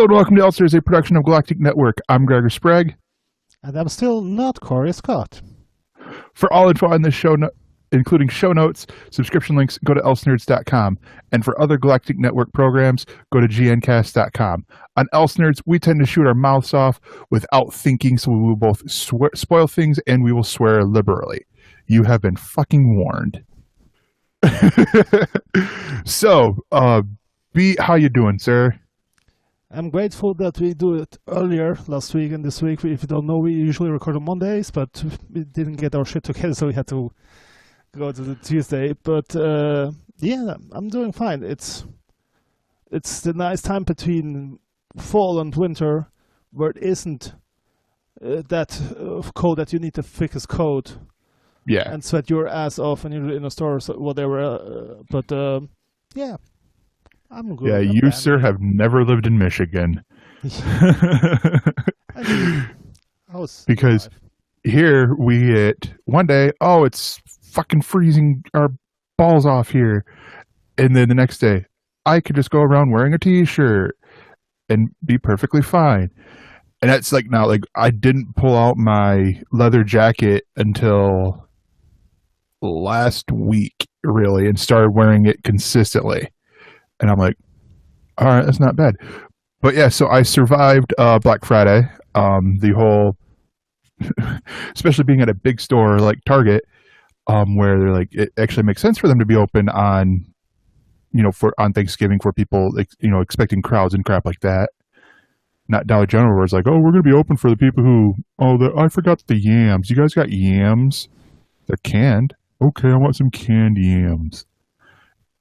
Hello and welcome to ElseNerds, a production of Galactic Network. I'm Gregor Sprague. And I'm still not Corey Scott. For all info on this show, including show notes, subscription links, go to ElseNerds.com. And for other Galactic Network programs, go to gncast.com. On ElseNerds, we tend to shoot our mouths off without thinking, so we will both spoil things and we will swear liberally. You have been fucking warned. So, B, how you doing, sir? I'm grateful that we do it earlier last week and this week. If you don't know, we usually record on Mondays, but we didn't get our shit together, so we had to go to the Tuesday. But yeah, I'm doing fine. It's the nice time between fall and winter where it isn't that code that you need the thickest code. Yeah. And sweat your ass off when you're in a store or whatever. But yeah. I'm good. Yeah, you, sir, have never lived in Michigan. Because here we hit one day, oh, it's fucking freezing our balls off here. And then the next day, I could just go around wearing a t-shirt and be perfectly fine. And that's like now, like I didn't pull out my leather jacket until last week, really, and started wearing it consistently. And I'm like, all right, that's not bad. But yeah, so I survived Black Friday. The whole, especially being at a big store like Target, where they're like, it actually makes sense for them to be open on, on Thanksgiving for people, like, expecting crowds and crap like that. Not Dollar General, where it's like, oh, we're going to be open for the people who, I forgot the yams. You guys got yams? They're canned. Okay, I want some canned yams.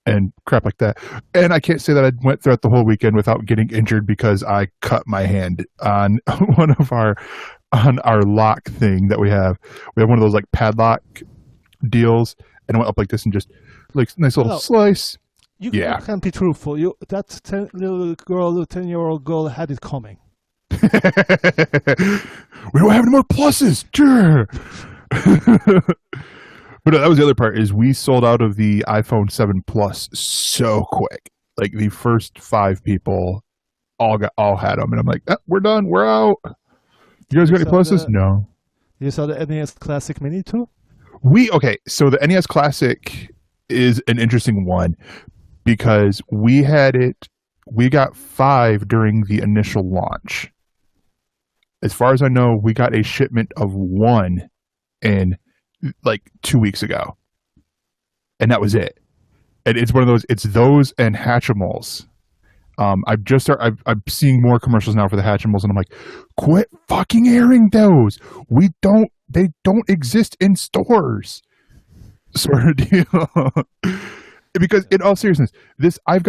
And crap like that. And I can't say that I went throughout the whole weekend without getting injured because I cut my hand on on our lock thing that we have. We have one of those like padlock deals, and I went up like this and just like nice little slice. You can't be truthful. That 10-year-old girl had it coming. We don't have any more pluses. Sure. But that was the other part, is we sold out of the iPhone 7 Plus so quick. Like the first 5 people all had them, and I'm like, we're done, we're out. You guys got any pluses? No. You saw the NES Classic Mini too? So the NES Classic is an interesting one because we got 5 during the initial launch. As far as I know, we got a shipment of 1 in like 2 weeks ago, and that was it. And it's one of those. It's those and Hatchimals. I'm seeing more commercials now for the Hatchimals, and I'm like, quit fucking airing those. They don't exist in stores. Sort of deal. Because in all seriousness, I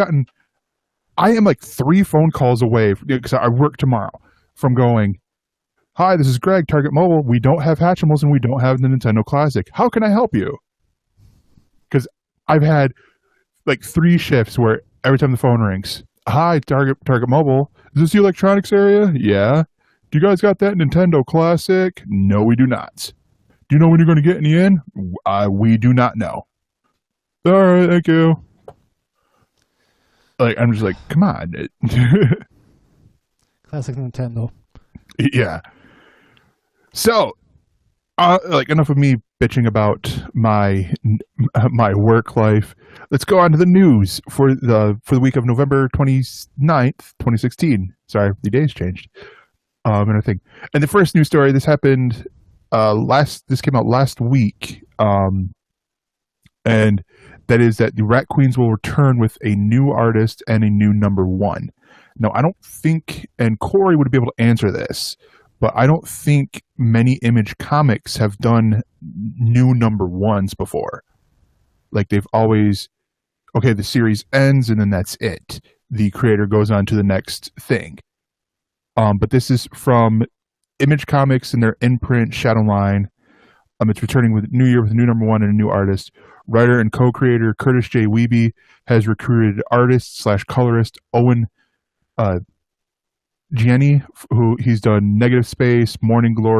am like 3 phone calls away because I work tomorrow from going, hi, this is Greg, Target Mobile. We don't have Hatchimals and we don't have the Nintendo Classic. How can I help you? Because I've had like 3 shifts where every time the phone rings, hi, Target Mobile. Is this the electronics area? Yeah. Do you guys got that Nintendo Classic? No, we do not. Do you know when you're going to get any in? We do not know. All right, thank you. Like, I'm just like, come on. Classic Nintendo. Yeah. So, enough of me bitching about my work life. Let's go on to the news for the week of November 29th, 2016. Sorry, the days changed. And I think, and the first news story, this happened this came out last week. And that is that the Rat Queens will return with a new artist and a new number 1. Now, I don't think, and Corey would be able to answer this, but I don't think many Image comics have done new number 1s before. Like, they've always, the series ends and then that's it. The creator goes on to the next thing. But this is from Image Comics and their imprint Shadowline. It's returning with New Year with a new number 1 and a new artist. Writer and co-creator Curtis J. Wiebe has recruited artist/colorist Owen Gianni, who he's done Negative Space, Negative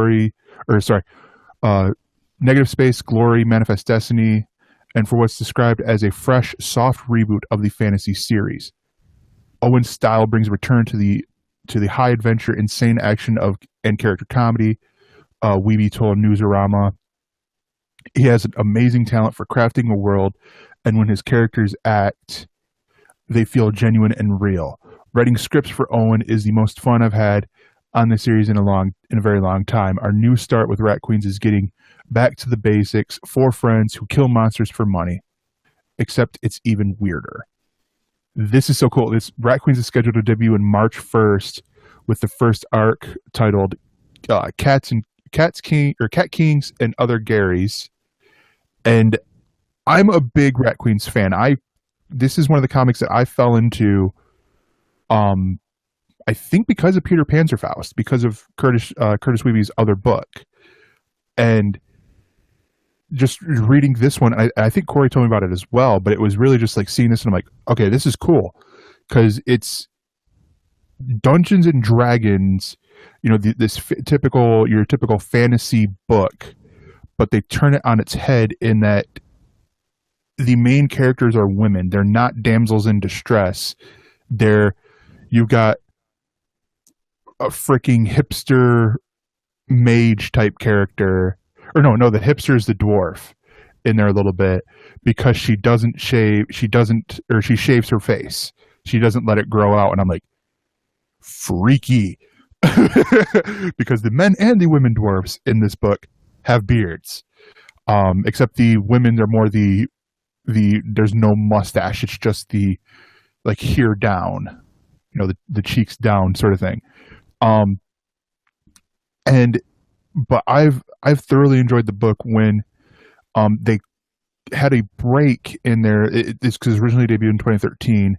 Space, Glory, Manifest Destiny, and for what's described as a fresh, soft reboot of the fantasy series. Owen's style brings a return to to the high adventure, insane action and character comedy. Weeby told Newsarama he has an amazing talent for crafting a world, and when his characters act, they feel genuine and real. Writing scripts for Owen is the most fun I've had on the series in a very long time. Our new start with Rat Queens is getting back to the basics. 4 friends who kill monsters for money. Except it's even weirder. This is so cool. This Rat Queens is scheduled to debut in March 1st with the first arc titled Cat Kings and Other Garys. And I'm a big Rat Queens fan. This is one of the comics that I fell into I think because of Peter Panzerfaust, because of Curtis Weeby's other book. And just reading this one, I think Corey told me about it as well, but it was really just like seeing this and I'm like, okay, this is cool because it's Dungeons and Dragons, you know, your typical fantasy book, but they turn it on its head in that the main characters are women. They're not damsels in distress. You've got a freaking hipster mage type character. Or no, the hipster is the dwarf in there a little bit because she shaves her face. She doesn't let it grow out. And I'm like, freaky. Because the men and the women dwarfs in this book have beards. Except the women are more there's no mustache. It's just the like here down, you know, the cheeks down sort of thing. But I've thoroughly enjoyed the book when they had a break in there. It's because originally debuted in 2013,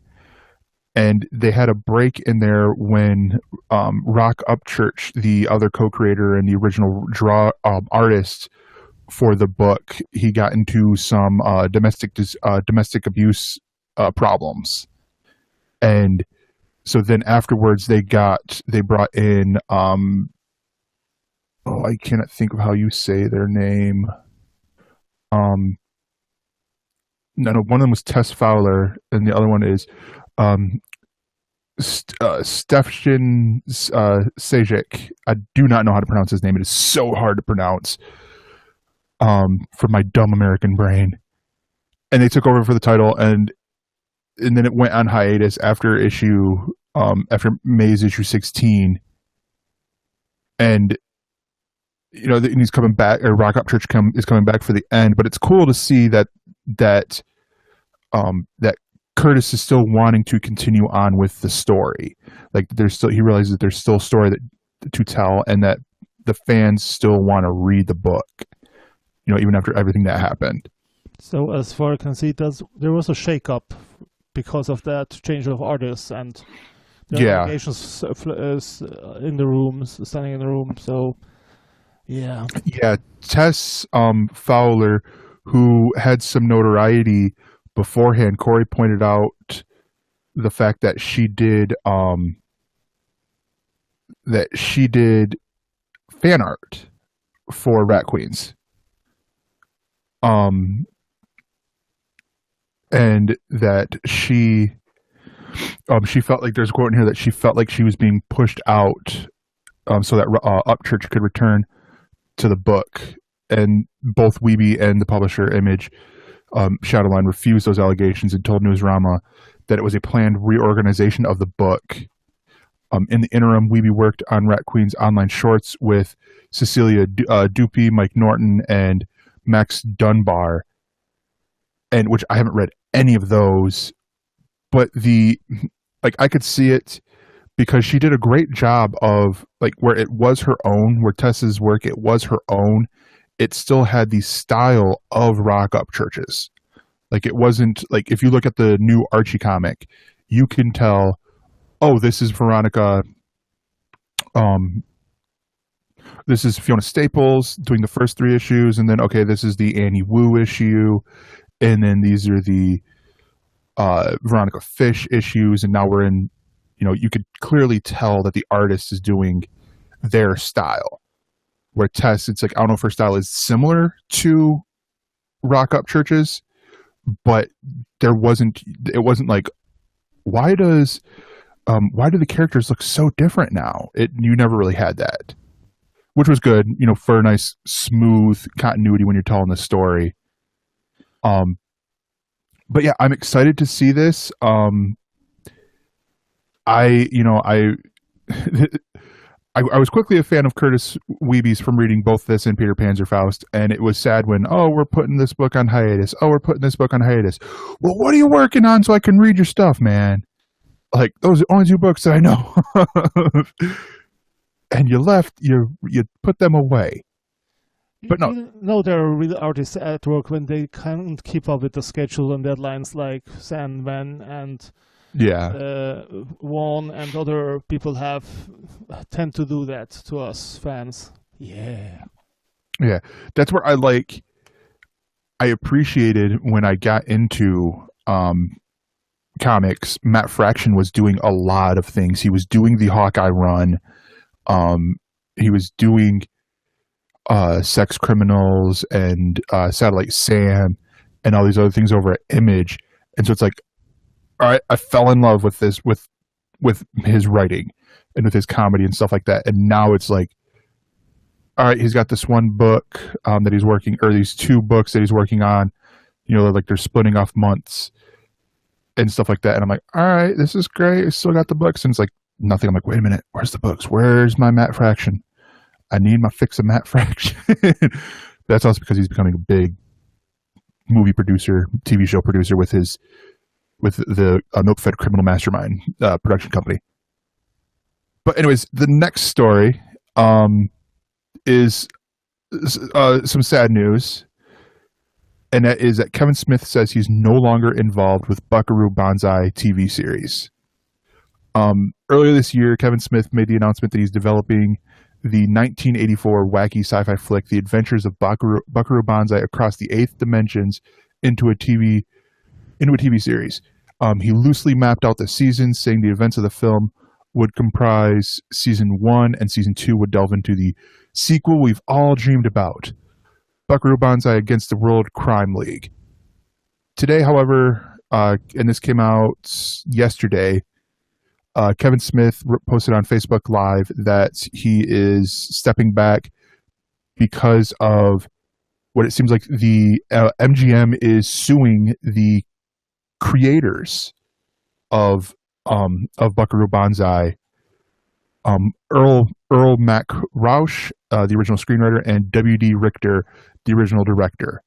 and they had a break in there when Rock Upchurch, the other co-creator and the original artist for the book, he got into some domestic abuse problems, and so then afterwards they brought in I cannot think of how you say their name. No, one of them was Tess Fowler, and the other one is Stefan Sejic. I do not know how to pronounce his name. It is so hard to pronounce for my dumb American brain. And they took over for the title, and then it went on hiatus after May's issue 16. And you know, and he's coming back, or Rock Upchurch is coming back for the end. But it's cool to see that Curtis is still wanting to continue on with the story. Like he realizes that there's still a story to tell, and that the fans still want to read the book. You know, even after everything that happened. So as far as I can see, there was a shake-up because of that change of artists and the allegations in the room, standing in the room. So. Yeah. Tess Fowler, who had some notoriety beforehand, Corey pointed out the fact that she did fan art for Rat Queens, and that she felt like, there's a quote in here that she felt like she was being pushed out, so that Upchurch could return to the book. And both Weeby and the publisher Image, Shadowline, refused those allegations and told Newsarama that it was a planned reorganization of the book. In the interim, Weeby worked on Rat Queen's online shorts with Cecilia Dupuy, Mike Norton, and Max Dunbar, and which I haven't read any of those, but I could see it because she did a great job of, like, where it was her own, where Tessa's work, it was her own, it still had the style of Rock Upchurch's. Like, it wasn't, like, if you look at the new Archie comic, you can tell, oh, this is Veronica, this is Fiona Staples doing the first 3 issues, and then, okay, this is the Annie Wu issue, and then these are the Veronica Fish issues, and now we're in, you know, you could clearly tell that the artist is doing their style. Where Tess, it's like, I don't know if her style is similar to Rock Upchurch's, but it wasn't like, why does why do the characters look so different now? You never really had that, which was good, for a nice smooth continuity when you're telling the story. But yeah, I'm excited to see this. I was quickly a fan of Curtis Weeby's from reading both this and Peter Panzerfaust, and it was sad when, we're putting this book on hiatus. Oh, we're putting this book on hiatus. Well, what are you working on so I can read your stuff, man? Like, those are only 2 books that I know. And you put them away. But no. There are real artists at work when they can't keep up with the schedule and deadlines, like Sandman and Juan and other people tend to do that to us fans. Yeah, that's where I appreciated when I got into comics. Matt Fraction was doing a lot of things. He was doing the Hawkeye run. He was doing Sex Criminals and Satellite Sam and all these other things over at Image, and so it's like, all right, I fell in love with this, with his writing and with his comedy and stuff like that. And now it's like, all right, he's got this one book that he's working, or these 2 books that he's working on, like they're splitting off months and stuff like that. And I'm like, all right, this is great. I still got the books. And it's like nothing. I'm like, wait a minute, where's the books? Where's my Matt Fraction? I need my fix of Matt Fraction. That's also because he's becoming a big movie producer, TV show producer with the Milk-Fed Criminal Mastermind production company. But anyways, the next story is some sad news, and that is that Kevin Smith says he's no longer involved with Buckaroo Banzai TV series. Earlier this year, Kevin Smith made the announcement that he's developing the 1984 wacky sci-fi flick, The Adventures of Buckaroo Banzai Across the Eighth Dimensions, into a TV series. He loosely mapped out the seasons, saying the events of the film would comprise season 1 and season 2 would delve into the sequel we've all dreamed about, Buckaroo Banzai Against the World Crime League. Today, however, and this came out yesterday, Kevin Smith posted on Facebook Live that he is stepping back because of what it seems like the MGM is suing the creators of Buckaroo Banzai, Earl Mac Rausch, the original screenwriter, and W.D. Richter, the original director.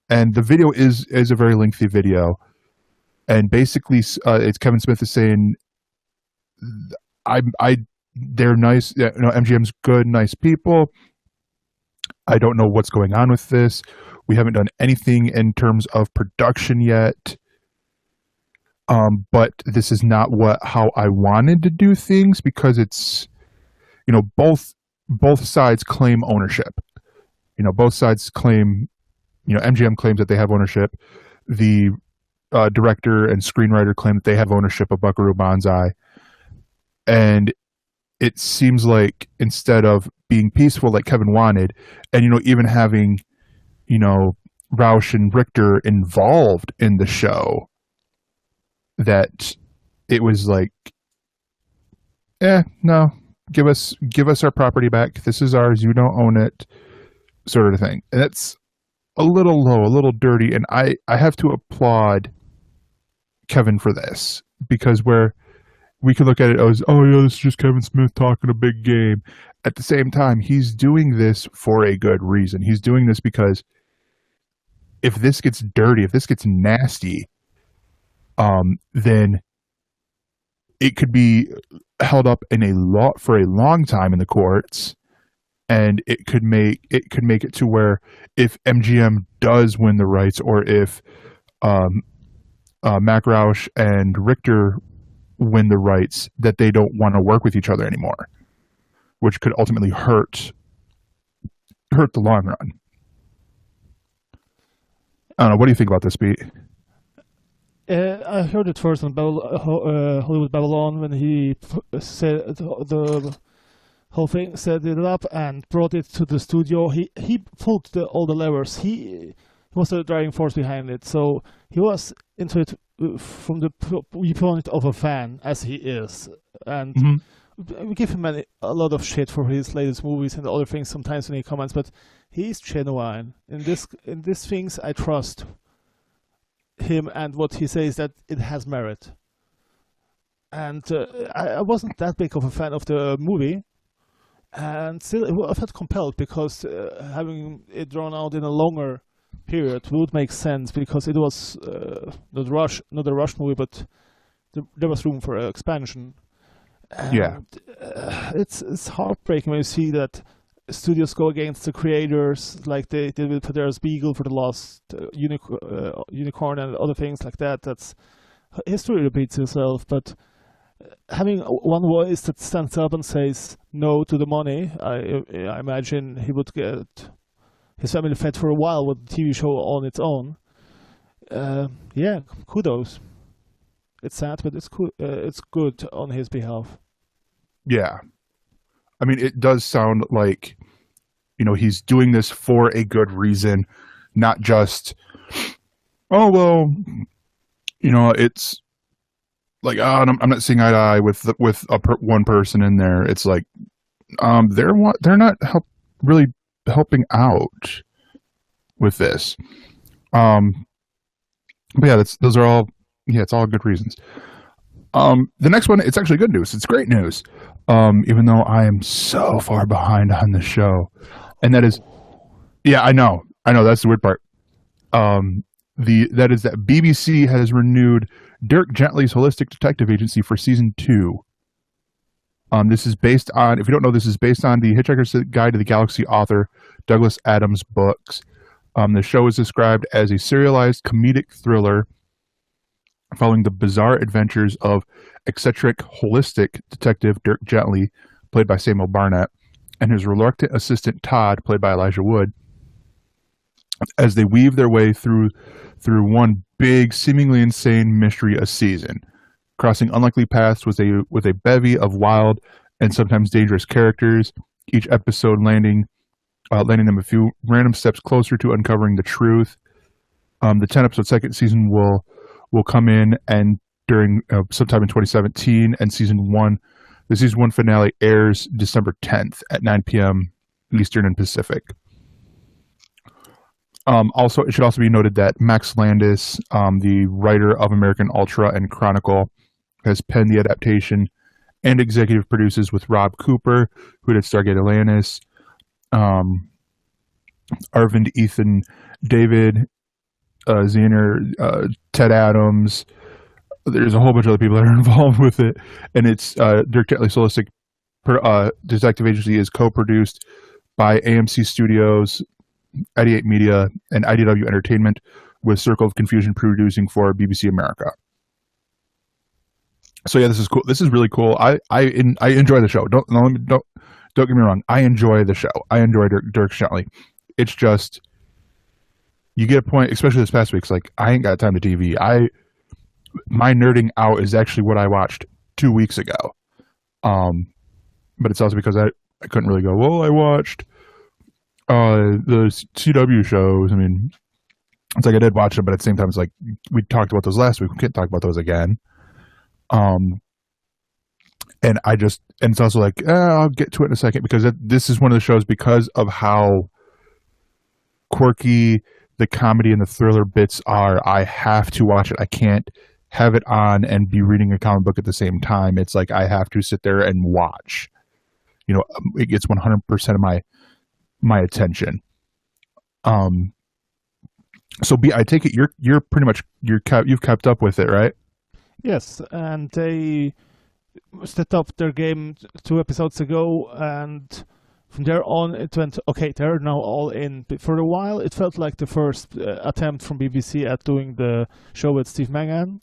And the video is a very lengthy video, and basically it's Kevin Smith is saying, they're nice, MGM's good, nice people. I don't know what's going on with this. We haven't done anything in terms of production yet. But this is not how I wanted to do things, because it's, both sides claim ownership. Both sides claim, MGM claims that they have ownership. The director and screenwriter claim that they have ownership of Buckaroo Banzai. And it seems like instead of being peaceful like Kevin wanted, and, even having, Rausch and Richter involved in the show, that it was like, no, give us our property back. This is ours. You don't own it, sort of thing. And it's a little low, a little dirty. And I have to applaud Kevin for this, because where we could look at it as, this is just Kevin Smith talking a big game. At the same time, he's doing this for a good reason. He's doing this because if this gets dirty, if this gets nasty, then it could be held up for a long time in the courts, and it could make it to where if MGM does win the rights, or if Mac Rausch and Richter win the rights, that they don't want to work with each other anymore, which could ultimately hurt the long run. I don't know. What do you think about this, Pete? I heard it first on Hollywood Babylon when he said the whole thing, set it up and brought it to the studio. He pulled all the levers. He was the driving force behind it. So he was into it from the viewpoint of a fan, as he is, and we give him a lot of shit for his latest movies and other things sometimes when he comments, but he's genuine in these things. I trust him and what he says, that it has merit. And I wasn't that big of a fan of the movie, and still I felt compelled because having it drawn out in a longer period would make sense, because it was not a rush movie, but there was room for expansion. And, it's heartbreaking when you see that studios go against the creators, like they did with There's Beagle for the Lost Unicorn and other things like that. That's history repeats itself, but having one voice that stands up and says no to the money, I imagine he would get his family fed for a while with the TV show on its own. Yeah, kudos. It's sad, but it's good on his behalf. Yeah. I mean, it does sound like, he's doing this for a good reason, not just, oh, well, it's like, I'm not seeing eye to eye with one person in there. It's like, they're not really helping out with this. But yeah, those are all, it's all good reasons. The next one, it's actually good news. It's great news. Even though I am so far behind on the show. And that is, yeah, I know, that's the weird part. That is that BBC has renewed Dirk Gently's Holistic Detective Agency for season 2. This is based on, if you don't know, this is based on the Hitchhiker's Guide to the Galaxy author Douglas Adams' books. The show is described as a serialized comedic thriller following the bizarre adventures of eccentric holistic detective Dirk Gently, played by Samuel Barnett, and his reluctant assistant Todd, played by Elijah Wood, as they weave their way through one big, seemingly insane mystery a season, crossing unlikely paths with a bevy of wild and sometimes dangerous characters, each episode landing them a few random steps closer to uncovering the truth. The 10-episode second season will come in and during sometime in 2017, and the season 1 finale airs December 10th at 9 p.m. Eastern and Pacific. Also, it should also be noted that Max Landis, the writer of American Ultra and Chronicle, has penned the adaptation and executive produces with Rob Cooper, who did Stargate Atlantis, Arvind Ethan David, Zener, Ted Adams. There's a whole bunch of other people that are involved with it, and it's Dirk Gently's Holistic Detective Agency is co-produced by AMC Studios, 88 Media, and IDW Entertainment, with Circle of Confusion producing for BBC America. So yeah, this is cool. This is really cool. I enjoy the show. Don't get me wrong. I enjoy the show. I enjoy Dirk Gently. It's just, you get a point, especially this past week. It's like, I ain't got time to TV. My nerding out is actually what I watched 2 weeks ago. But it's also because I couldn't really go, well, I watched the CW shows. I mean, it's like I did watch them, but at the same time, it's like, we talked about those last week. We can't talk about those again. And it's also like, I'll get to it in a second, because this is one of the shows, because of how quirky the comedy and the thriller bits are, I have to watch it. I can't have it on and be reading a comic book at the same time. It's like, I have to sit there and watch. It gets 100% of my attention. So I take it you're pretty much you've kept up with it, right? Yes, and they stepped up their game 2 episodes ago, and from there on it went, okay, they're now all in. But for a while, it felt like the first attempt from BBC at doing the show with Steve Mangan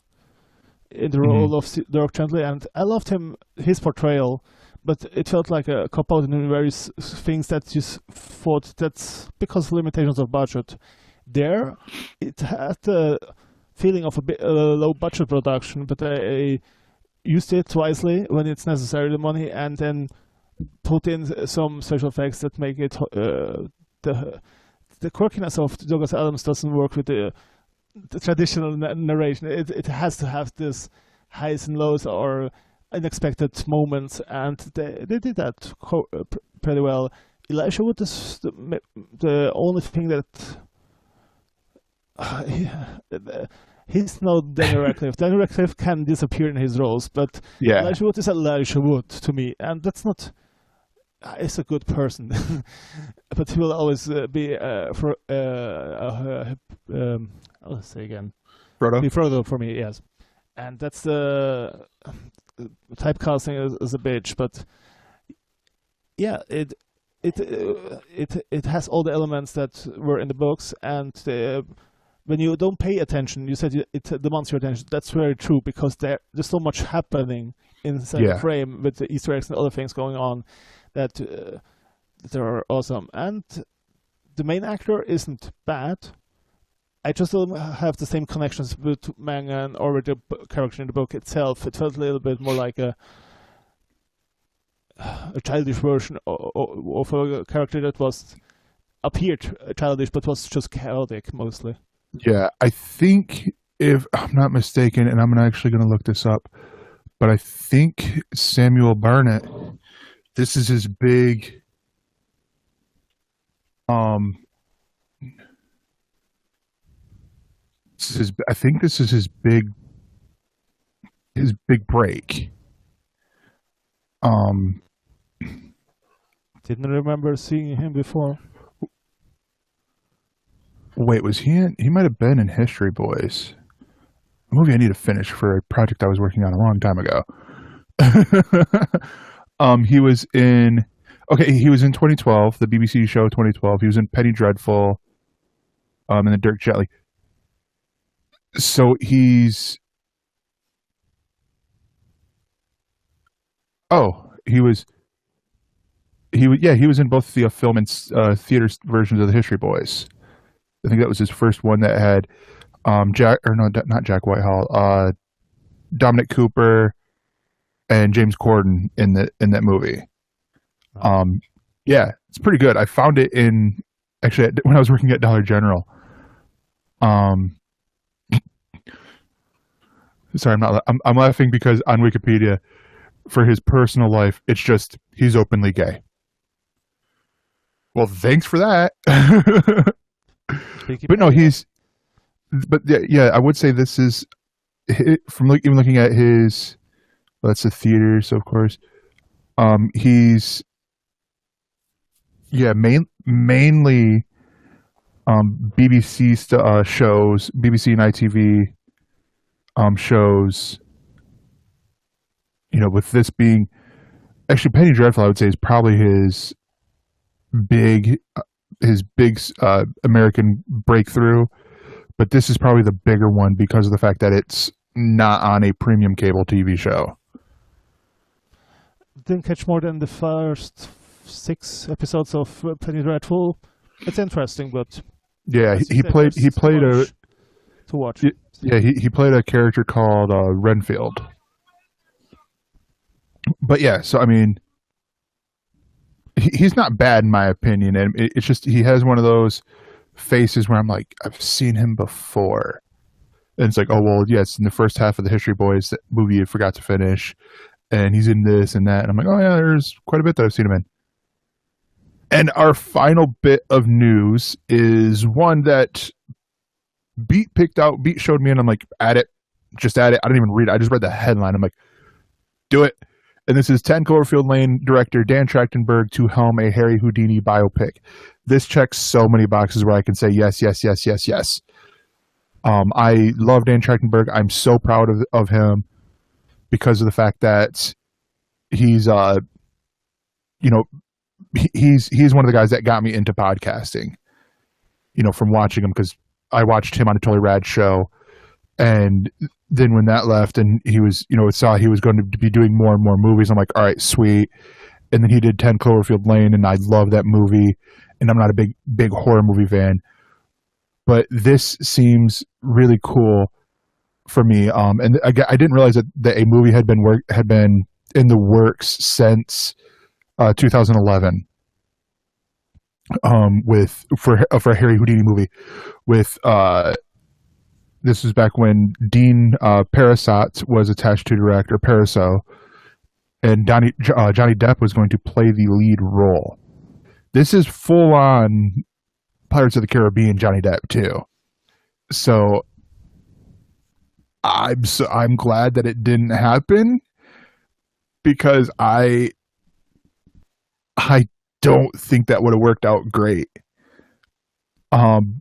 in the role of Dirk Gently, and I loved his portrayal, but it felt like a cop-out in various things that you thought that's because of limitations of budget. There, it had the feeling of a bit low-budget production, but I used it wisely when it's necessary, the money, and then put in some special effects that make it the quirkiness of Douglas Adams doesn't work with the the traditional narration. It has to have this highs and lows or unexpected moments, and they did that pretty well. Elijah Wood is the only thing that he's not Daniel Radcliffe. Daniel Radcliffe can disappear in his roles, but Elijah Wood is Elijah Wood to me, and that's not. He's a good person, but he will always be I'll say again, Frodo. Be Frodo for me, yes, and that's the typecasting is a bitch, but yeah, it has all the elements that were in the books, and when you don't pay attention, you said it demands your attention. That's very true, because there's so much happening inside the frame with the Easter eggs and other things going on that are awesome. And the main actor isn't bad. I just don't have the same connections with Mangan or with the character in the book itself. It felt a little bit more like a childish version of a character that appeared childish but was just chaotic mostly. Yeah, I think, if I'm not mistaken, and I'm actually going to look this up, but I think Samuel Barnett, this is his big I think this is his big break. Didn't remember seeing him before. Wait, was he in? He might have been in History Boys, a movie I need to finish for a project I was working on a long time ago. He was in 2012, the BBC show 2012. He was in Penny Dreadful, and then Dirk Gently. So he was in both the film and theater versions of the History Boys. I think that was his first one that had not Jack Whitehall, Dominic Cooper and James Corden in that movie. Yeah, it's pretty good. I found it when I was working at Dollar General. Sorry, I'm laughing because on Wikipedia, for his personal life, it's just he's openly gay. Well, thanks for that. But no, I would say this is from even looking at his. Well, that's the theater, so of course, he's mainly BBC shows, BBC and ITV shows. You know, with this being actually Penny Dreadful, I would say is probably his big American breakthrough, but this is probably the bigger one because of the fact that it's not on a premium cable TV show. Didn't catch more than the first 6 episodes of Penny Dreadful. It's interesting, but yeah, he played to watch. Yeah, he played a character called Renfield. But yeah, so I mean, he's not bad in my opinion, and it's just he has one of those faces where I'm like, I've seen him before, and it's like, oh well, yes, in the first half of the History Boys movie you forgot to finish, and he's in this and that, and I'm like, oh yeah, there's quite a bit that I've seen him in. And our final bit of news is one that Beat showed me, and I'm like, add it. I didn't even read it. I just read the headline. I'm like, do it. And this is 10 Cloverfield Lane director Dan Trachtenberg to helm a Harry Houdini biopic. This checks so many boxes where I can say yes, yes, yes, yes, yes. I love Dan Trachtenberg. I'm so proud of him because of the fact that he's one of the guys that got me into podcasting, from watching him, because I watched him on a Totally Rad show. And then when that left and he was, saw he was going to be doing more and more movies, I'm like, all right, sweet. And then he did 10 Cloverfield Lane, and I love that movie. And I'm not a big horror movie fan, but this seems really cool for me. And I didn't realize that a movie had been in the works since 2011. For a Harry Houdini movie with this was back when Dean Parasot was attached to direct, or Paraso, and Johnny Depp was going to play the lead role. This is full on Pirates of the Caribbean Johnny Depp too. So I'm glad that it didn't happen, because I don't think that would have worked out great. But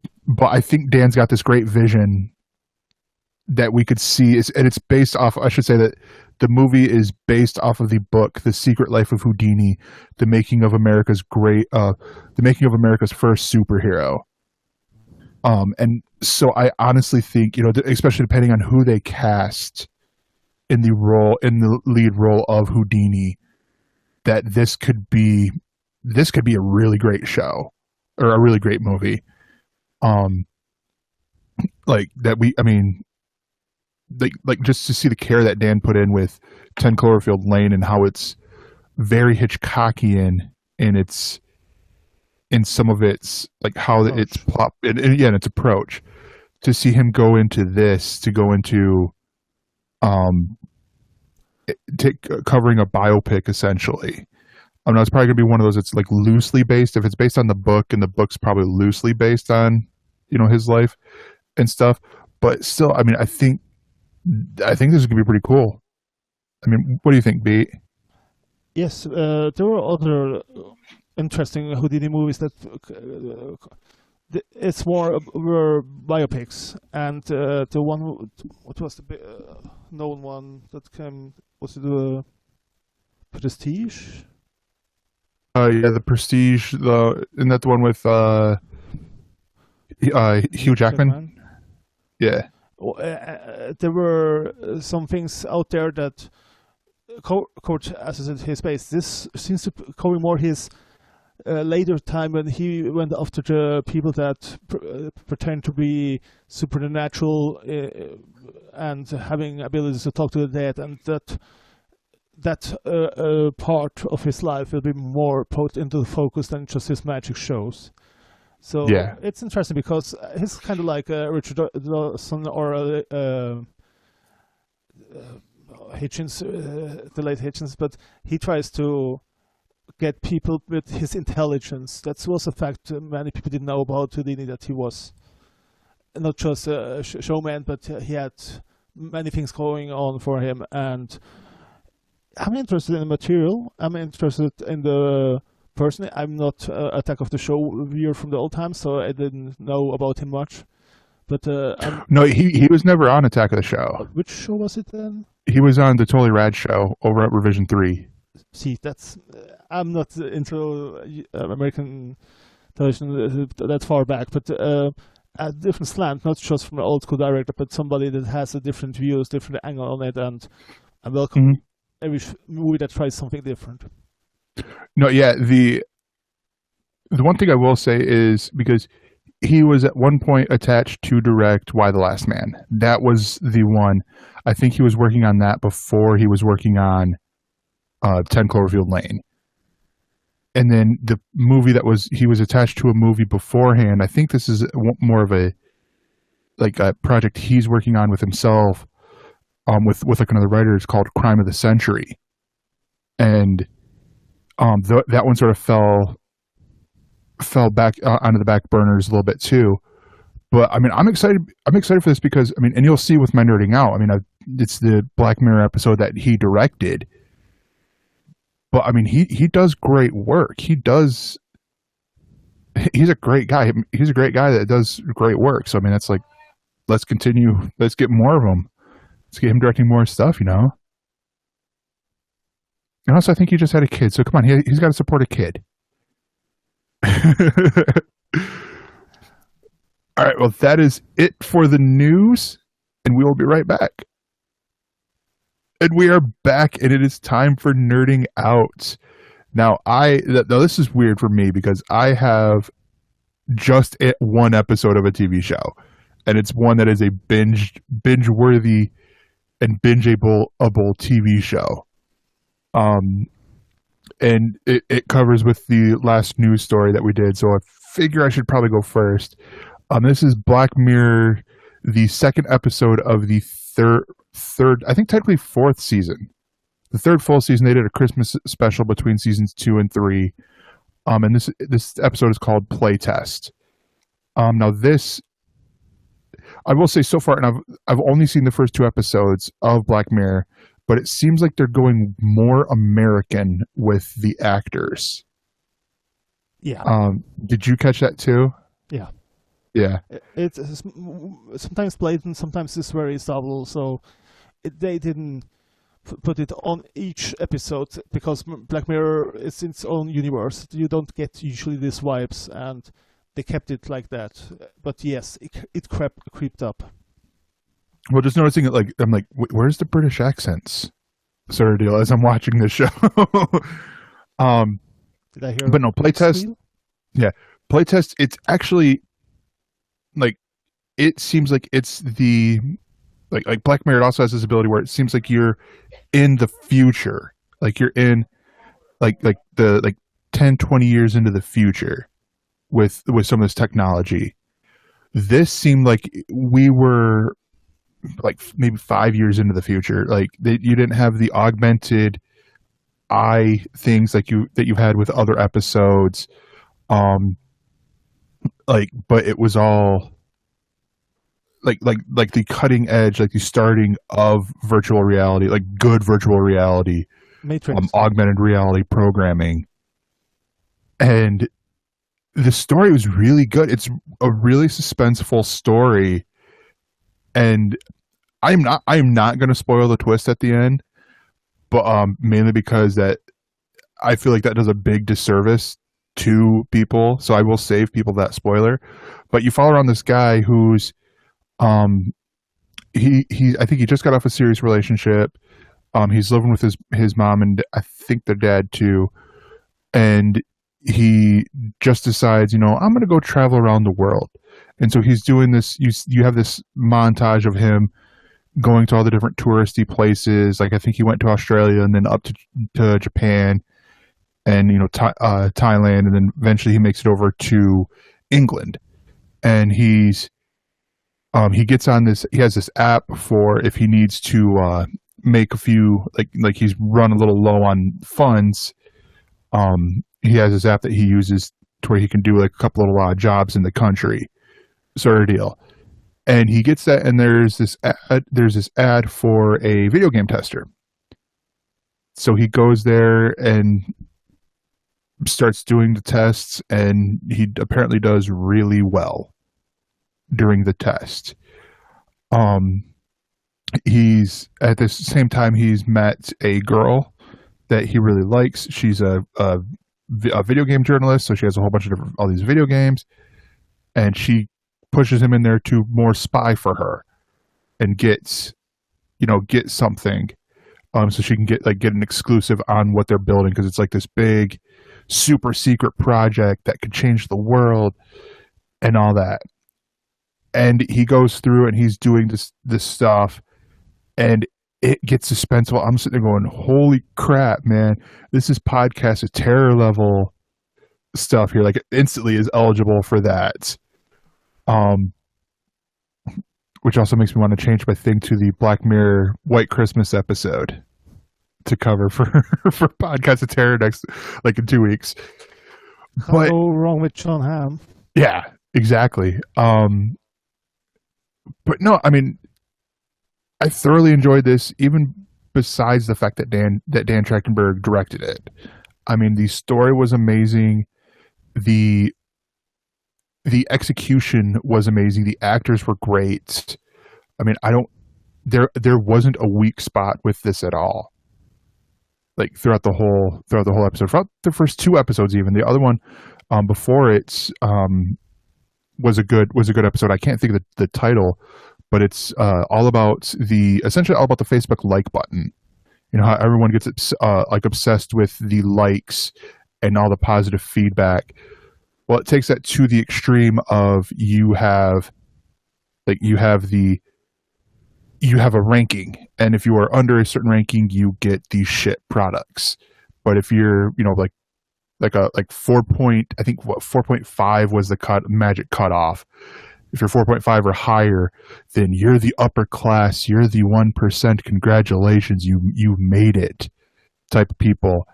I think Dan's got this great vision that we could see, and it's based off. I should say that the movie is based off of the book, "The Secret Life of Houdini," the making of America's first superhero. And so I honestly think, especially depending on who they cast in the lead role of Houdini, that this could be a really great show, or a really great movie. Just to see the care that Dan put in with 10 Cloverfield Lane, and how it's very Hitchcockian in some of its, like, how it's plot and its approach. To see him go into this, covering a biopic essentially. I know it's probably gonna be one of those. It's like loosely based. If it's based on the book, and the book's probably loosely based on, his life and stuff. But still, I mean, I think this is gonna be pretty cool. I mean, what do you think, B? Yes, there were other interesting Houdini movies that it's more were biopics, and the one, what was the known one that came, was it the Prestige? The Prestige. Isn't that the one with Hugh Jackman? Yeah. There were some things out there that covered, as I said, his space. This seems to cover more his later time, when he went after the people that pretend to be supernatural and having abilities to talk to the dead, and that part of his life will be more put into the focus than just his magic shows. So yeah, it's interesting, because he's kind of like Richard Dawson or Hitchens, the late Hitchens, but he tries to get people with his intelligence. That was a fact many people didn't know about Houdini, that he was not just a showman, but he had many things going on for him. And I'm interested in the material. I'm interested in the person. I'm not Attack of the Show viewer from the old times, so I didn't know about him much. But no, he was never on Attack of the Show. Which show was it then? He was on the Totally Rad Show over at Revision 3. See, that's I'm not into American television that far back, but a different slant, not just from an old school director, but somebody that has a different views, different angle on it, and I welcome every movie that tries something different. No, yeah, the one thing I will say is, because he was at one point attached to direct Y the Last Man. That was the one. I think he was working on that before he was working on 10 Cloverfield Lane. And then the movie he was attached to a movie beforehand. I think this is more of a project he's working on with himself, with like another writer. It's called Crime of the Century. And that one sort of fell back onto the back burners a little bit too. But I mean, I'm excited for this, because I mean, and you'll see with my nerding out, I mean, it's the Black Mirror episode that he directed. But I mean, he does great work. He's a great guy. He's a great guy that does great work. So I mean, that's like, let's continue. Let's get more of him. Let's get him directing more stuff, And also, I think he just had a kid. So come on, he's got to support a kid. All right, well, that is it for the news, and we will be right back. And we are back, and it is time for nerding out. Now, this is weird for me, because I have just one episode of a TV show, and it's one that is a binge-worthy and bingeable TV show. And it covers with the last news story that we did, so I figure I should probably go first. This is Black Mirror the second episode of the third, I think technically fourth season. The third full season, they did a Christmas special between seasons 2 and 3. And this episode is called Playtest. Now this, I will say so far, and I've only seen the first 2 episodes of Black Mirror, but it seems like they're going more American with the actors. Yeah. Did you catch that too? Yeah. Yeah. It's sometimes blatant, sometimes it's very subtle. So they didn't put it on each episode because Black Mirror is its own universe. You don't get usually these vibes, and they kept it like that. But yes, it creeped up. Well, just noticing it, like I'm like, where's the British accents? Sort of deal as I'm watching this show. Did I hear? But no, Playtest. Yeah, Playtest. It's actually like it seems like it's the like Black Mirror also has this ability where it seems like you're in the future, like you're in like 10, 20 years into the future with some of this technology. This seemed like we were like maybe 5 years into the future. Like you didn't have the augmented eye things like you had with other episodes. But it was all like the cutting edge, like the starting of virtual reality, like good virtual reality, Matrix, augmented reality programming. And the story was really good. It's a really suspenseful story. And I'm not going to spoil the twist at the end, but mainly because that I feel like that does a big disservice to people. So I will save people that spoiler. But you follow around this guy who's he I think he just got off a serious relationship. He's living with his mom and I think their dad too. And he just decides, I'm going to go travel around the world. And so he's doing this. You have this montage of him going to all the different touristy places. Like I think he went to Australia and then up to Japan and, Thailand. And then eventually he makes it over to England. And he gets on this, he has this app for if he needs to make a few, like he's run a little low on funds. He has this app that he uses to where he can do like a couple little odd jobs in the country, sort of deal. And he gets that, and there's this ad for a video game tester. So he goes there and starts doing the tests, and he apparently does really well during the test. He's at the same time he's met a girl that he really likes. She's a video game journalist, so she has a whole bunch of all these video games, and she pushes him in there to more spy for her and get something, so she can get an exclusive on what they're building, because it's like this big super secret project that could change the world and all that. And he goes through and he's doing this stuff, and it gets suspenseful. I'm sitting there going, holy crap, man, this is podcast of terror level stuff here. Like it instantly is eligible for that. Which also makes me want to change my thing to the Black Mirror White Christmas episode to cover for podcast of terror next, like in 2 weeks. Can't go wrong with John Hamm. Yeah, exactly. But no, I mean, I thoroughly enjoyed this, even besides the fact that Dan Trachtenberg directed it. I mean, the story was amazing. The execution was amazing. The actors were great. I mean, there wasn't a weak spot with this at all. Like throughout the whole episode, throughout the first 2 episodes, even the other one before it was a good episode. I can't think of the title, but it's essentially all about the Facebook like button. You know how everyone gets obsessed with the likes and all the positive feedback. Well, it takes that to the extreme of you have a ranking, and if you are under a certain ranking, you get these shit products. But if you're, like 4.5 was the magic cutoff. If you're 4.5 or higher, then you're the upper class. You're the 1%. Congratulations, you made it. Type of people,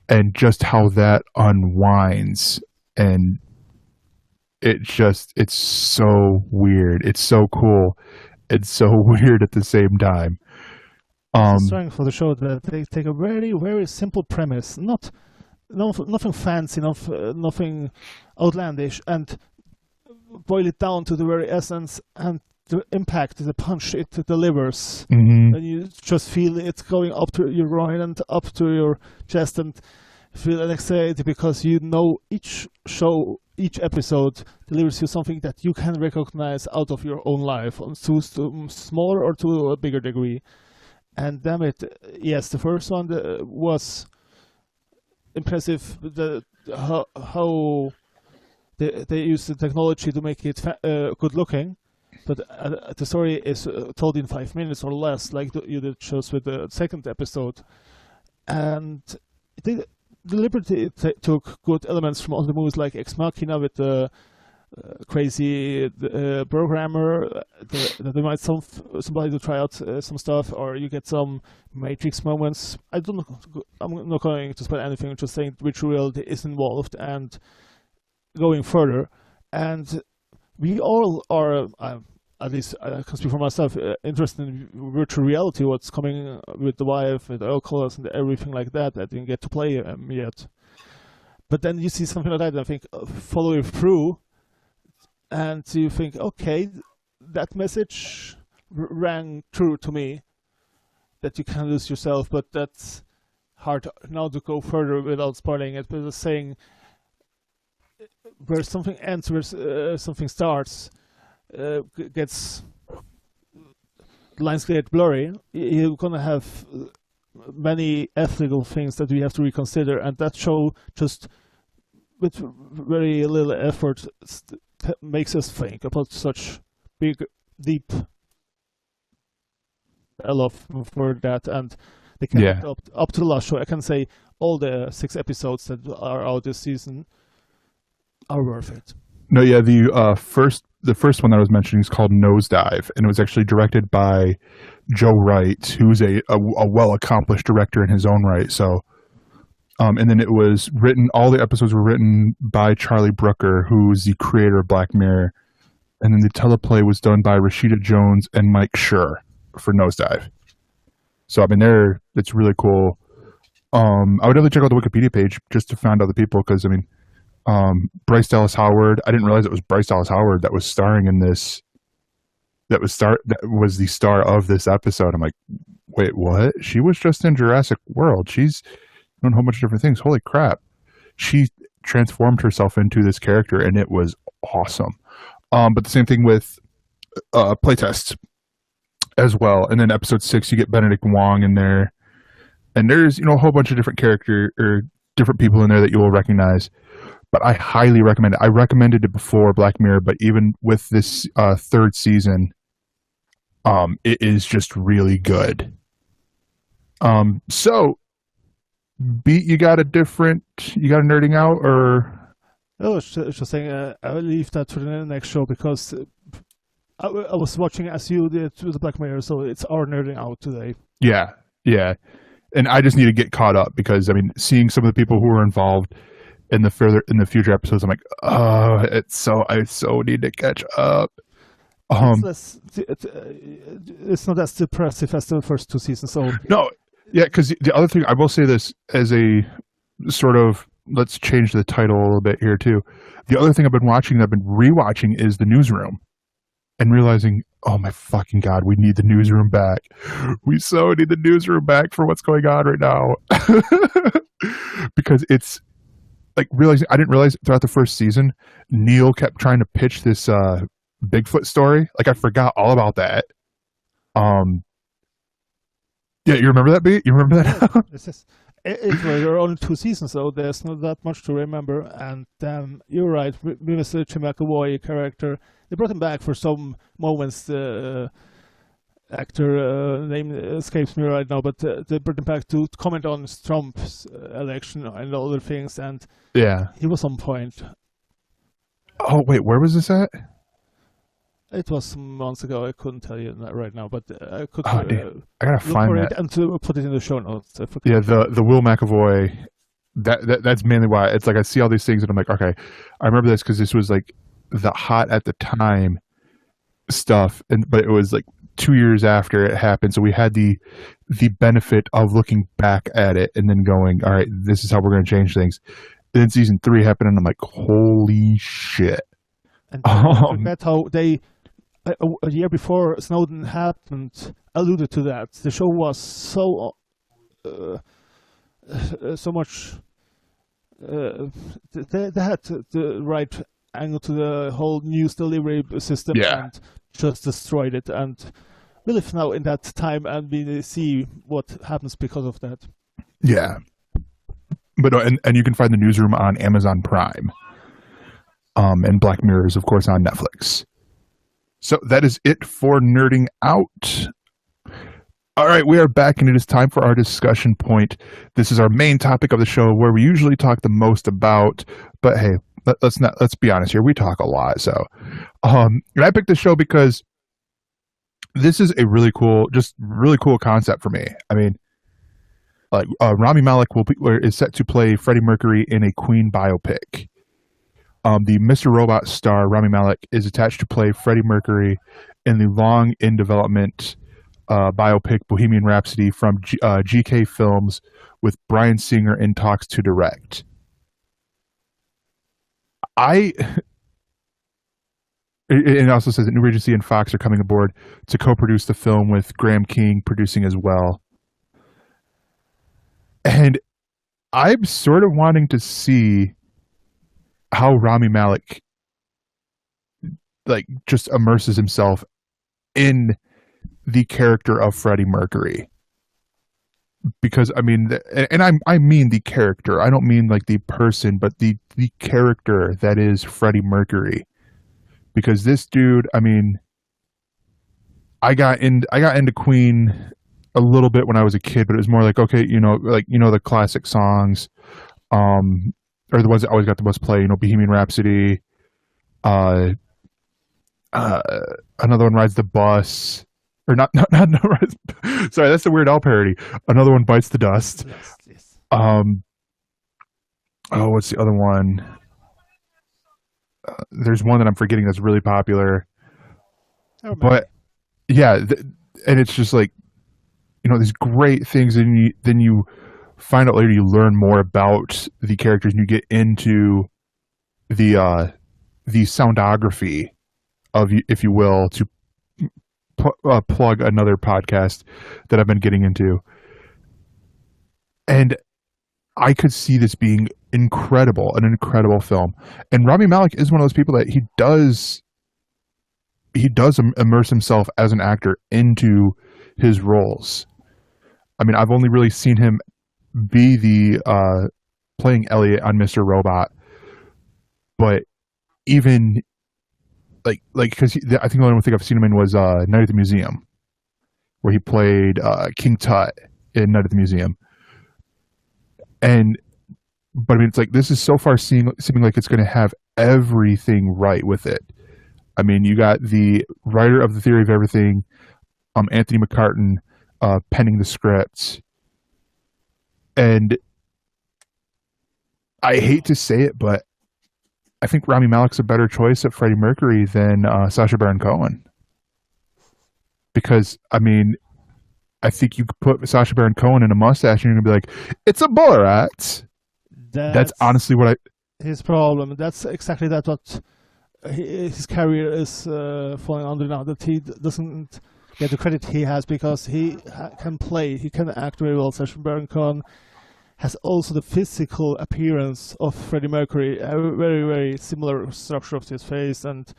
and just how that unwinds, and it's so weird. It's so cool. It's so weird at the same time. It's the strength for the show that they take a very, very simple premise, nothing fancy, nothing outlandish, and boil it down to the very essence and the impact, the punch it delivers. And you just feel it going up to your groin and up to your chest, and feel an anxiety because you know each episode delivers you something that you can recognize out of your own life, to smaller or to a bigger degree. And damn it, yes, the first one was impressive. How they use the technology to make it good looking, but the story is told in 5 minutes or less, like you did just with the second episode. And they deliberately took good elements from other movies, like Ex Machina with the crazy programmer, that they might somebody to try out some stuff, or you get some Matrix moments. I'm not going to spoil anything, I'm just saying which reality is involved and going further. And we all are, at least I can speak for myself, interested in virtual reality, what's coming with the Vive, with the Oculus and everything like that. I didn't get to play yet. But then you see something like that and I think, follow it through, and you think, okay, that message rang true to me, that you can lose yourself, but that's hard now to go further without spoiling it, but just saying where something ends, where something starts, gets, lines get blurry, you're gonna have many ethical things that we have to reconsider, and that show just with very little effort makes us think about such big, deep. I love for that, and they can up to the last show. I can say all the 6 episodes that are out this season are worth it. No, yeah, the first one that I was mentioning is called Nosedive, and it was actually directed by Joe Wright, who's a well-accomplished director in his own right. So, and then it was written. All the episodes were written by Charlie Brooker, who's the creator of Black Mirror, and then the teleplay was done by Rashida Jones and Mike Schur for Nosedive. So I mean, it's really cool. I would definitely check out the Wikipedia page just to find out the people, because I mean, Bryce Dallas Howard. I didn't realize it was Bryce Dallas Howard that was starring in this. That was the star of this episode. I'm like, wait, what? She was just in Jurassic World. She's doing a whole bunch of different things. Holy crap! She transformed herself into this character, and it was awesome. But the same thing with Playtest as well. And then episode 6, you get Benedict Wong in there, and there's a whole bunch of different character or different people in there that you will recognize. But I highly recommend it. I recommended it before Black Mirror, but even with this 3rd season, it is just really good. So, you got a nerding out, or? Oh, it's just saying, I will leave that for the next show, because I was watching as you did with the Black Mirror, so it's our nerding out today. Yeah. And I just need to get caught up, because, I mean, seeing some of the people who are involved in the future episodes, I'm like, oh, I so need to catch up. It's not as depressive as the first 2 seasons. So no, yeah, because the other thing, I will say this as a sort of, let's change the title a little bit here too. The other thing I've been watching, I've been rewatching, is The Newsroom, and realizing, oh my fucking God, we need The Newsroom back. We so need The Newsroom back for what's going on right now. Because it's like, realizing, I didn't realize throughout the first season, Neil kept trying to pitch this Bigfoot story. Like, I forgot all about that. Yeah, you remember that, Beat? You remember that? There are only 2 seasons, so there's not that much to remember. And you're right, Mr. McAvoy character, they brought him back for some moments. The actor name escapes me right now, but they brought him back to comment on Trump's election and other things, and yeah, he was on point. Oh wait, where was this at? It was some months ago. I couldn't tell you right now, but I could I gotta look find for that. it and to put it in the show notes. Yeah, the Will McAvoy. That's mainly why. It's like I see all these things and I'm like, okay, I remember this because this was like the hot at the time stuff, but it was like 2 years after it happened, so we had the benefit of looking back at it and then going, all right, this is how we're going to change things. And then season 3 happened, and I'm like, holy shit! And don't forget how they a year before Snowden happened alluded to that. The show was so much. They had the right angle to the whole news delivery system and just destroyed it. And we live now in that time, and we see what happens because of that. Yeah, but and you can find the newsroom on Amazon Prime, and Black Mirror is of course on Netflix. So that is it for nerding out. All right, we are back, and it is time for our discussion point. This is our main topic of the show, where we usually talk the most about. But hey, let's be honest here. We talk a lot. So, and I picked this show because this is a really cool concept for me. I mean, like Rami Malek is set to play Freddie Mercury in a Queen biopic. The Mr. Robot star Rami Malek is attached to play Freddie Mercury in the long in development biopic Bohemian Rhapsody from GK Films, with Bryan Singer in talks to direct. It also says that New Regency and Fox are coming aboard to co-produce the film, with Graham King producing as well. And I'm sort of wanting to see how Rami Malek like just immerses himself in the character of Freddie Mercury. Because I mean, and I mean the character. I don't mean like the person, but the character that is Freddie Mercury. Because this dude, I mean, I got into Queen a little bit when I was a kid, but it was more like, okay, the classic songs, or the ones that always got the most play. Bohemian Rhapsody. Another one, Rides the Bus. Or not sorry, that's the Weird Al parody. Another one, Bites the Dust. Yes. What's the other one? There's one that I'm forgetting that's really popular. But yeah, and it's just like, these great things, and then you find out later, you learn more about the characters, and you get into the soundography of, if you will, to plug another podcast that I've been getting into. And I could see this being an incredible film. And Rami Malek is one of those people that he does immerse himself as an actor into his roles. I mean, I've only really seen him be the playing Elliot on Mr. Robot, but even like because I think the only thing I've seen him in was Night at the Museum, where he played King Tut in Night at the Museum. But I mean, it's like, this is so far seeming like it's going to have everything right with it. I mean, you got the writer of The Theory of Everything, Anthony McCartan, penning the script. And I hate to say it, but I think Rami Malek's a better choice at Freddie Mercury than Sacha Baron Cohen. Because, I mean, I think you could put Sacha Baron Cohen in a mustache and you're going to be like, it's a Borat. That's honestly what his problem. That's exactly what his career is falling under now. That he doesn't get the credit he has, because he can act very well. Sacha Baron Cohen has also the physical appearance of Freddie Mercury, a very, very similar structure of his face. And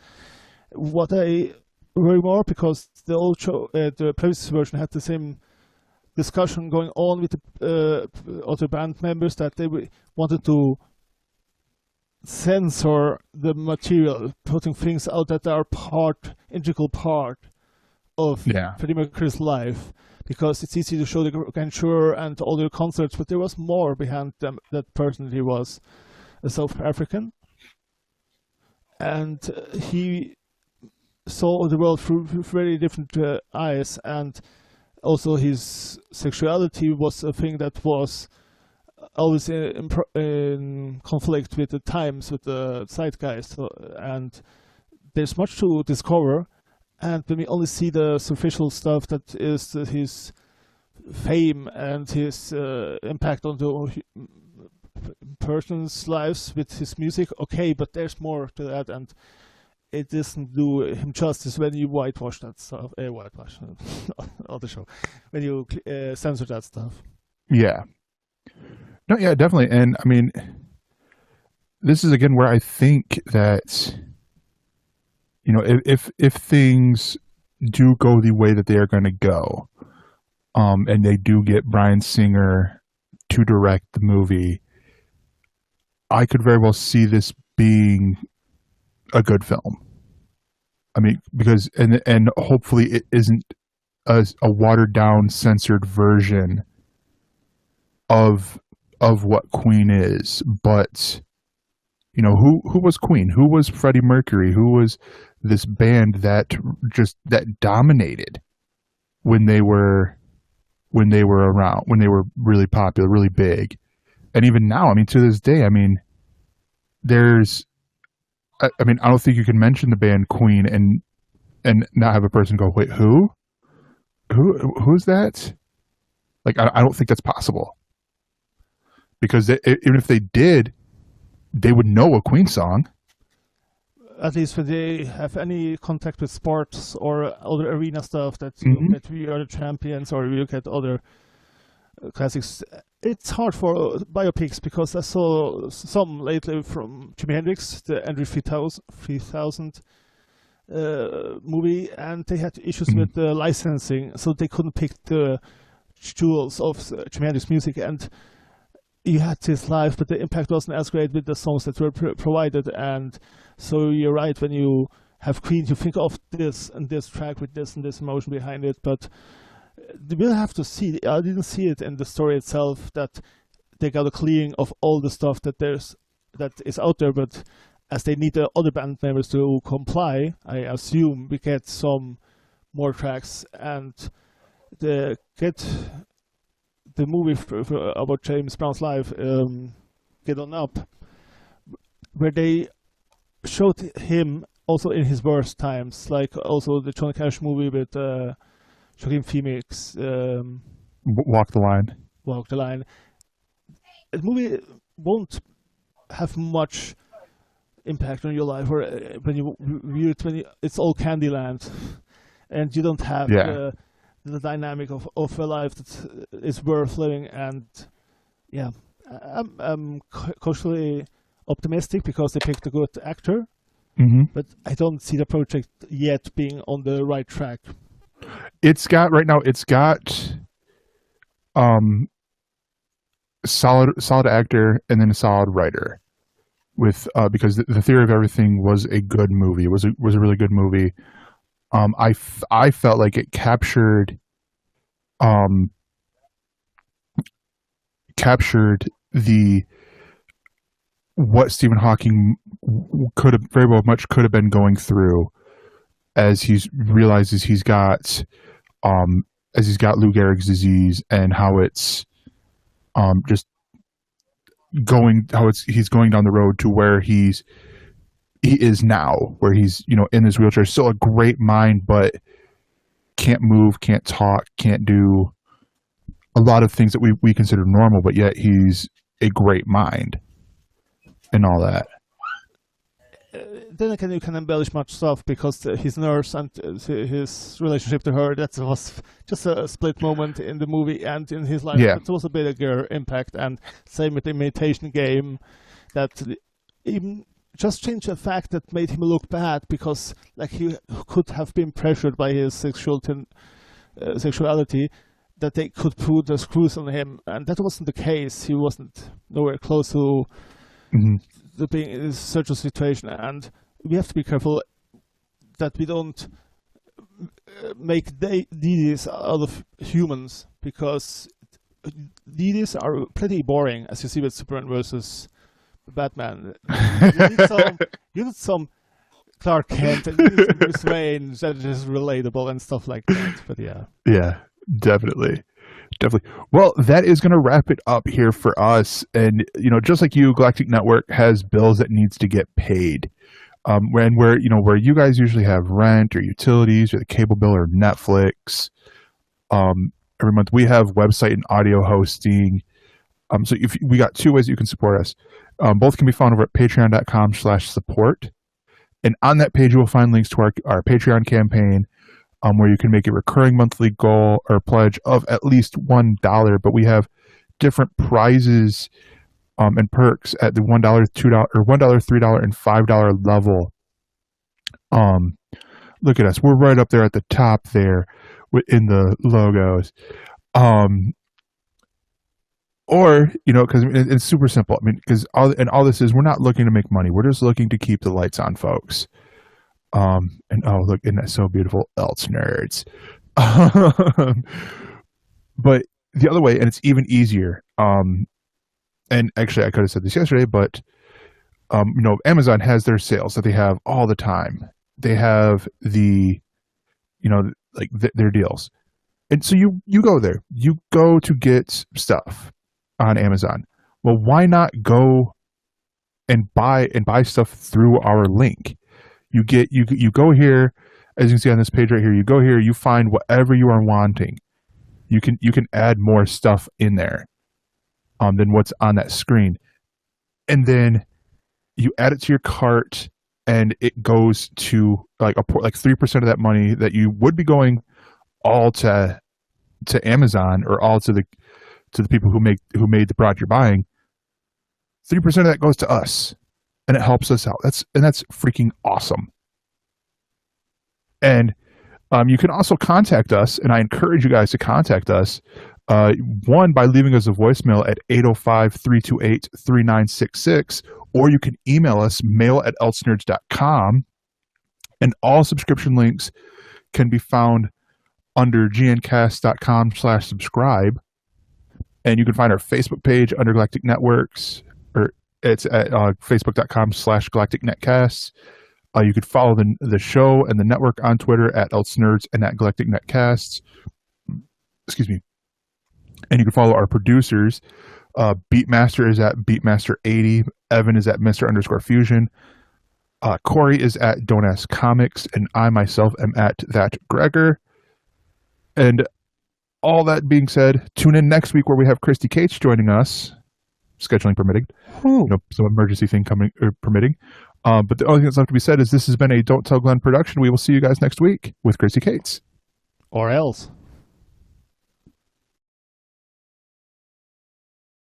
what I worry more, because the old show, the previous version, had the same discussion going on with the other band members, that they wanted to censor the material, putting things out that are integral part of Freddie Mercury's life, because it's easy to show the grandeur and all the concerts, but there was more behind them. That person, he was a South African, and he saw the world through very different eyes, and also his sexuality was a thing that was always in conflict with the times, with the zeitgeist, and there's much to discover. And when we only see the superficial stuff, that is his fame and his impact on the person's lives with his music, okay, but there's more to that, and it doesn't do him justice when you whitewash that stuff. Whitewash on the show, when you censor that stuff. Yeah. No, yeah, definitely. And I mean, this is again where I think that, you know, if things do go the way that they are going to go, and they do get Bryan Singer to direct the movie, I could very well see this being a good film. I mean, because and hopefully it isn't a watered down, censored version of what Queen is, but you know, who was Queen? Who was Freddie Mercury? Who was this band that dominated when they were around, when they were really popular, really big? And even now, I mean, to this day, I mean, I don't think you can mention the band Queen and not have a person go, wait, who's that? Like, I don't think that's possible, because even if they did, they would know a Queen song. At least when they have any contact with sports or other arena stuff, that you look at We Are the Champions, or you look at other classics. It's hard for biopics, because I saw some lately from Jimi Hendrix, the Andrew 3000 movie, and they had issues with the licensing, so they couldn't pick the jewels of Jimi Hendrix music, and you had this live, but the impact wasn't as great with the songs that were provided. And so you're right, when you have Queen, you think of this and this track with this and this emotion behind it, but we'll have to see. I didn't see it in the story itself, that they got a clearing of all the stuff that is out there, but as they need the other band members to comply, I assume we get some more tracks, and the movie about James Brown's life, Get On Up, where they showed him also in his worst times, like also the Johnny Cash movie with Joaquin Phoenix, Walk the Line. Walk the Line. The movie won't have much impact on your life, or when you view it, it's all Candyland, and you don't have the dynamic of a life that is worth living. And yeah, I'm cautiously optimistic because they picked a good actor, but I don't see the project yet being on the right track. It's got solid actor and then a solid writer, with because the Theory of Everything was a good movie. It was a really good movie. I felt like it captured what Stephen Hawking could have been going through, as he realizes he's got Lou Gehrig's disease, and how it's he's going down the road to where he is now, where he's, you know, in this wheelchair, still a great mind, but can't move, can't talk, can't do a lot of things that we consider normal, but yet he's a great mind and all that. Then again, you can embellish much stuff, because his nurse and his relationship to her, that was just a split moment in the movie and in his life. Yeah. It was a bigger impact, and same with the Imitation Game, that even just changed the fact that made him look bad, because like he could have been pressured by his sexuality, that they could put the screws on him, and that wasn't the case. He wasn't nowhere close to being in such a situation, and we have to be careful that we don't make deities out of humans, because deities are pretty boring, as you see with Superman versus Batman. You need some Clark Kent and Bruce Wayne that is relatable and stuff like that. But yeah, definitely. Well, that is going to wrap it up here for us. And just like you, Galactic Network has bills that needs to get paid. Where you guys usually have rent or utilities or the cable bill or Netflix. Every month we have website and audio hosting. So we got two ways that you can support us. Both can be found over at patreon.com/support. And on that page, you will find links to our Patreon campaign, where you can make a recurring monthly goal or pledge of at least $1. But we have different prizes and perks at the $1, $2, or $1, $3, and $5 level. Look at us. We're right up there at the top there in the logos. Or, because it's super simple. I mean, because all this is, we're not looking to make money. We're just looking to keep the lights on, folks. And look, isn't that so beautiful? ElseNerds. But the other way, and it's even easier. And actually, I could have said this yesterday, but Amazon has their sales that they have all the time. They have their deals, and so you go there. You go to get stuff on Amazon. Well, why not go and buy stuff through our link? You go here, as you can see on this page right here. You go here, you find whatever you are wanting. You can add more stuff in there than what's on that screen, and then you add it to your cart, and it goes to like 3% of that money that you would be going all to Amazon or all to the people who made the product you're buying. 3% of that goes to us, and it helps us out. That's freaking awesome. And you can also contact us, and I encourage you guys to contact us. One, by leaving us a voicemail at 805-328-3966, or you can email us, mail@elsenerds.com. And all subscription links can be found under gncast.com/subscribe. And you can find our Facebook page under Galactic Networks, or it's at facebook.com/galacticnetcasts. You could follow the show and the network on Twitter at ElseNerds and at Galactic Netcasts. Excuse me. And you can follow our producers. Beatmaster is at Beatmaster80. Evan is at Mr_Fusion. Corey is at Don't Ask Comics. And I myself am at That Gregor. And all that being said, tune in next week where we have Christy Cates joining us, scheduling permitting. Some emergency thing permitting. But the only thing that's left to be said is this has been a Don't Tell Glenn production. We will see you guys next week with Christy Cates. Or else.